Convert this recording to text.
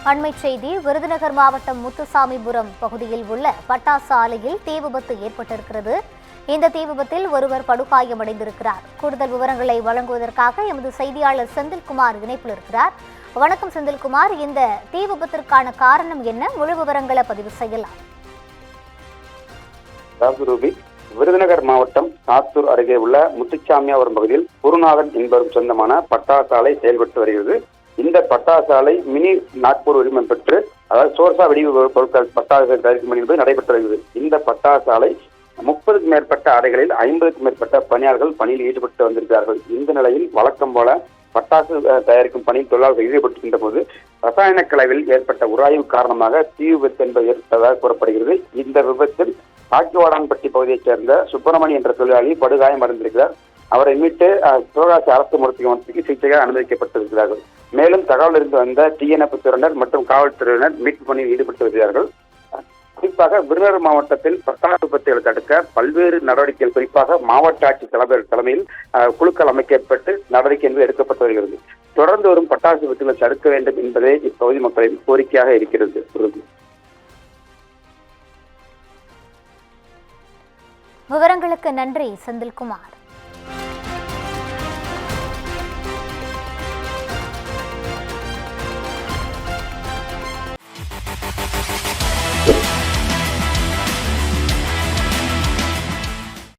அண்மை செய்தி. விருதுநகர் மாவட்டம் முத்துசாமிபுரம் பகுதியில் உள்ள பட்டாசு ஆலையில் தீ விபத்து ஏற்பட்டிருக்கிறது. இந்த தீ விபத்தில் ஒருவர் படுகாயமடைந்திருக்கிறார். கூடுதல் விவரங்களை வழங்குவதற்காக எமது செய்தியாளர் செந்தில்குமார் இணைப்பில் இருக்கிறார். வணக்கம் செந்தில்குமார், இந்த தீ விபத்திற்கான காரணம் என்ன? முழு விவரங்களை பதிவு செய்யலாம். விருதுநகர் மாவட்டம் சாத்தூர் அருகே உள்ள முத்துசாமியாபுரம் பகுதியில் குருநாதன் என்பவரும் சொந்தமான பட்டாசு ஆலை செயல்பட்டு வருகிறது. இந்த பட்டாசு ஆலை மினி நாக்பூர் உரிமம் பெற்று, அதாவது சோர்சா வெடி பொருட்கள் பட்டாசு தயாரிக்கும் பணி என்பது நடைபெற்று வருகிறது. இந்த பட்டாசு ஆலை 30க்கும் மேற்பட்ட அறைகளில் 50க்கும் மேற்பட்ட பணியாளர்கள் பணியில் ஈடுபட்டு வந்திருக்கிறார்கள். இந்த நிலையில் வழக்கம் போல பட்டாசு தயாரிக்கும் பணியில் தொழிலாளர்கள் ஈடுபட்டிருக்கின்ற போது ரசாயன கலவையில் ஏற்பட்ட உராய்வு காரணமாக தீ விபத்து என்பது ஏற்பட்டதாக கூறப்படுகிறது. இந்த விபத்தில் காக்கிவாடான்பட்டி பகுதியைச் சேர்ந்த சுப்பிரமணி என்ற தொழிலாளி படுகாயம் அடைந்திருக்கிறார். அவரை மீட்டு சிவகாசி அரசு மருத்துவமனைக்கு சிகிச்சையாக அனுமதிக்கப்பட்டிருக்கிறார்கள். மேலும் தகவல் இருந்து வந்த தீயணைப்பு துறையினர் மற்றும் காவல்துறையினர் மீட்பு பணியில் ஈடுபட்டு வருகிறார்கள். குறிப்பாக விருதுநகர் மாவட்டத்தில் பட்டாசு விபத்துகளை தடுக்க பல்வேறு நடவடிக்கைகள், குறிப்பாக மாவட்ட ஆட்சித் தலைமையில் குழுக்கள் அமைக்கப்பட்டு நடவடிக்கை என்பது எடுக்கப்பட்டு வருகிறது. தொடர்ந்து வரும் பட்டாசு விபத்துகளை தடுக்க வேண்டும் என்பதே இப்பகுதி மக்களின் கோரிக்கையாக இருக்கிறது. விவரங்களுக்கு நன்றி செந்தில்குமார்.